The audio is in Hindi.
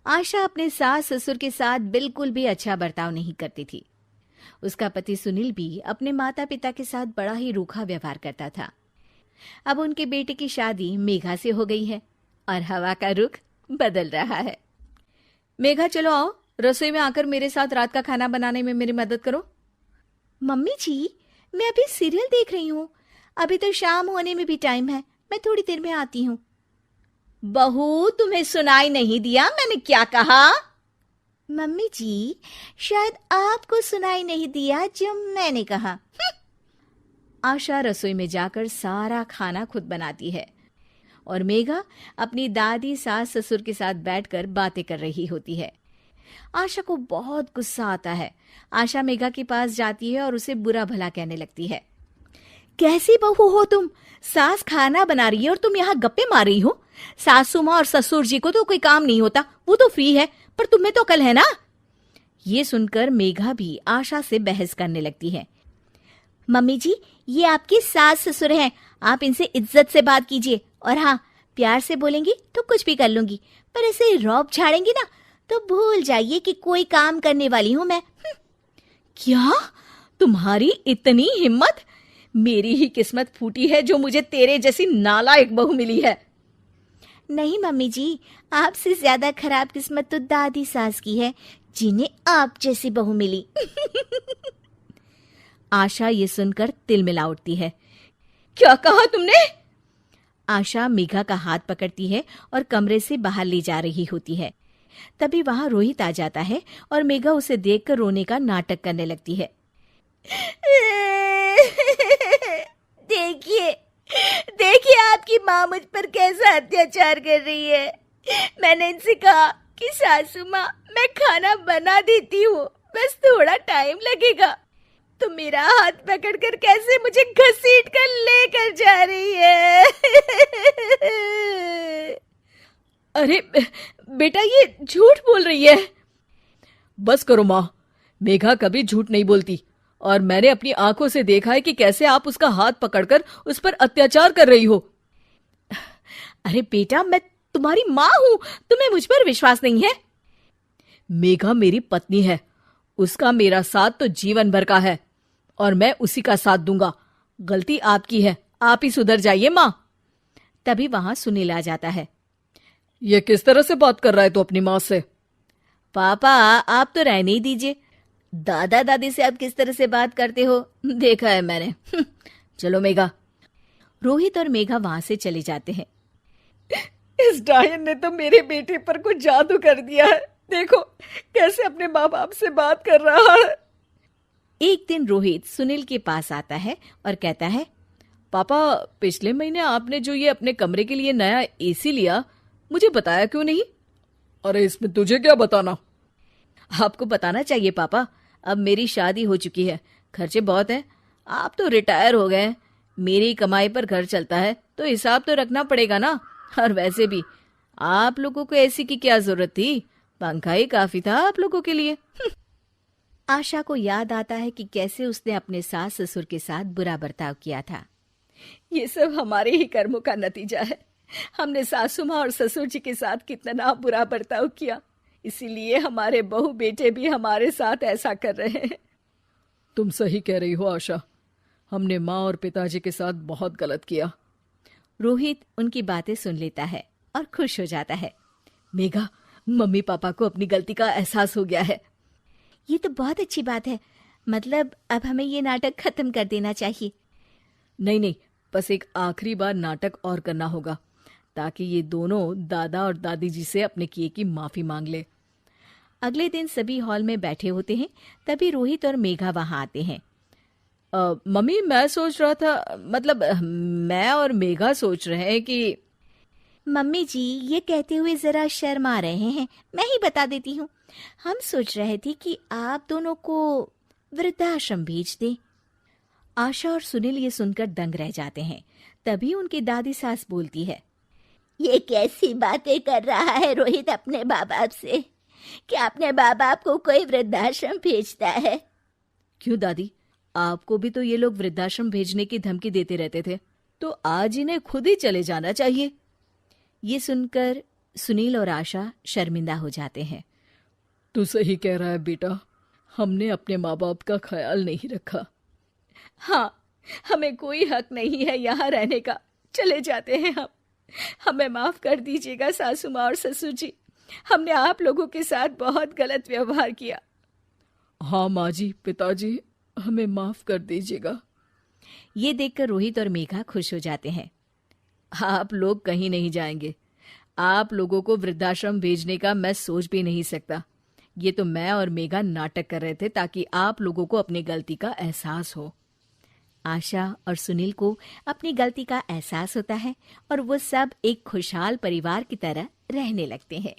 आशा अपने सास ससुर के साथ बिल्कुल भी अच्छा बर्ताव नहीं करती थी। उसका पति सुनील भी अपने माता पिता के साथ बड़ा ही रूखा व्यवहार करता था। अब उनके बेटे की शादी मेघा से हो गई है और हवा का रुख बदल रहा है। मेघा, चलो आओ, रसोई में आकर मेरे साथ रात का खाना बनाने में मेरी मदद करो। मम्मी जी, मैं अभी सीरियल देख रही हूँ। अभी तो शाम होने में भी टाइम है, मैं थोड़ी देर में आती हूँ। बहू, तुम्हें सुनाई नहीं दिया मैंने क्या कहा? मम्मी जी, शायद आपको सुनाई नहीं दिया जो मैंने कहा। आशा रसोई में जाकर सारा खाना खुद बनाती है और मेघा अपनी दादी सास ससुर के साथ बैठकर बातें कर रही होती है। आशा को बहुत गुस्सा आता है। आशा मेघा के पास जाती है और उसे बुरा भला कहने लगती है। कैसी बहू हो तुम? सास खाना बना रही है और तुम यहाँ गप्पे मार रही हो। सासू माँ और ससुर जी को तो कोई काम नहीं होता, वो तो फ्री है, पर तुम्हें तो अकल है ना। ये सुनकर मेघा भी आशा से बहस करने लगती है। मम्मी जी, ये आपके सास ससुर हैं, आप इनसे इज्जत से बात कीजिए। और हाँ, प्यार से बोलेंगी तो कुछ भी कर लूंगी, पर ऐसे रौब झाड़ेंगी ना तो भूल जाइए कि कोई काम करने वाली हूं मैं। क्या? तुम्हारी इतनी हिम्मत? मेरी ही किस्मत फूटी है जो मुझे तेरे जैसी नालायक बहू मिली है। नहीं मम्मी जी, आपसे ज्यादा खराब किस्मत तो दादी सास की है, जिन्हें आप जैसी बहू मिली। आशा ये सुनकर तिलमिला उठती है। क्या कहा तुमने? आशा मेघा का हाथ पकड़ती है और कमरे से बाहर ले जा रही होती है। तभी वहां रोहित आ जाता है और मेघा उसे देखकर रोने का नाटक करने लगती है। देखिए, देखिए आपकी माँ मुझ पर कैसा अत्याचार कर रही है। मैंने इनसे कहा कि सासू माँ, मैं खाना बना देती हूँ, बस थोड़ा टाइम लगेगा, तो मेरा हाथ पकड़कर कैसे मुझे घसीट कर लेकर जा रही है। अरे बेटा, ये झूठ बोल रही है। बस करो माँ, मेघा कभी झूठ नहीं बोलती और मैंने अपनी आंखों से देखा है कि कैसे आप उसका हाथ पकड़कर उस पर अत्याचार कर रही हो। अरे बेटा, मैं तुम्हारी माँ हूं, तुम्हें मुझ पर विश्वास नहीं है? मेघा मेरी पत्नी है, उसका मेरा साथ तो जीवन भर का है और मैं उसी का साथ दूंगा। गलती आपकी है, आप ही सुधर जाइए माँ। तभी वहां सुनील आ जाता है। ये किस तरह से बात कर रहा है तू अपनी माँ से? पापा, आप तो रहने ही दीजिए। दादा दादी से आप किस तरह से बात करते हो देखा है मैंने। चलो मेघा। रोहित और मेघा वहां से चले जाते हैं। इस डायन ने तो मेरे बेटे पर कुछ जादू कर दिया है, देखो कैसे अपने माँ बाप से बात कर रहा है। एक दिन रोहित सुनील के पास आता है और कहता है, पापा, पिछले महीने आपने जो ये अपने कमरे के लिए नया एसी लिया, मुझे बताया क्यों नहीं? अरे इसमें तुझे क्या बताना? आपको बताना चाहिए पापा, अब मेरी शादी हो चुकी है, खर्चे बहुत हैं, आप तो रिटायर हो गए, मेरी कमाई पर घर चलता है, तो हिसाब तो रखना पड़ेगा ना। और वैसे भी आप लोगों को एसी की क्या जरूरत थी, पंखा ही काफी था आप लोगों के लिए। आशा को याद आता है कि कैसे उसने अपने सास ससुर के साथ बुरा बर्ताव किया था। ये सब हमारे ही कर्मों का नतीजा है। हमने सासू माँ और ससुर जी के साथ कितना बुरा बर्ताव किया, इसीलिए हमारे बहू बेटे भी हमारे साथ ऐसा कर रहे हैं। तुम सही कह रही हो आशा, हमने माँ और पिताजी के साथ बहुत गलत किया। रोहित उनकी बातें सुन लेता है और खुश हो जाता है। मेघा, मम्मी पापा को अपनी गलती का एहसास हो गया है। ये तो बहुत अच्छी बात है, मतलब अब हमें ये नाटक खत्म कर देना चाहिए। नहीं, बस एक आखिरी बार नाटक और करना होगा, ताकि ये दोनों दादा और दादी जी से अपने किए की माफी मांग ले। अगले दिन सभी हॉल में बैठे होते हैं, तभी रोहित और मेघा वहां आते हैं। मम्मी, मैं सोच रहा था, मतलब मैं और मेघा सोच रहे हैं कि। मम्मी जी, ये कहते हुए जरा शर्मा रहे हैं, मैं ही बता देती हूँ। हम सोच रहे थे कि आप दोनों को वृद्धाश्रम भेज दें। आशा और सुनील ये सुनकर दंग रह जाते हैं। तभी उनकी दादी सास बोलती है, ये कैसी बातें कर रहा है रोहित अपने माँ बाप से? क्या अपने माँ बाप को कोई वृद्धाश्रम भेजता है? क्यों दादी, आपको भी तो ये लोग वृद्धाश्रम भेजने की धमकी देते रहते थे, तो आज इन्हें खुद ही चले जाना चाहिए। ये सुनकर सुनील और आशा शर्मिंदा हो जाते हैं। तू सही कह रहा है बेटा, हमने अपने माँ बाप का ख्याल नहीं रखा। हाँ, हमें कोई हक नहीं है यहाँ रहने का, चले जाते हैं हम। हमें माफ कर दीजिएगा सासू माँ और ससुर जी, हमने आप लोगों के साथ बहुत गलत व्यवहार किया। हाँ माँ जी, पिताजी, हमें माफ कर दीजिएगा। ये देखकर रोहित और मेघा खुश हो जाते हैं। आप लोग कहीं नहीं जाएंगे। आप लोगों को वृद्धाश्रम भेजने का मैं सोच भी नहीं सकता। ये तो मैं और मेघा नाटक कर रहे थे ताकि आप लोगों को अपनी गलती का एहसास हो। आशा और सुनील को अपनी गलती का एहसास होता है और वो सब एक खुशहाल परिवार की तरह रहने लगते हैं।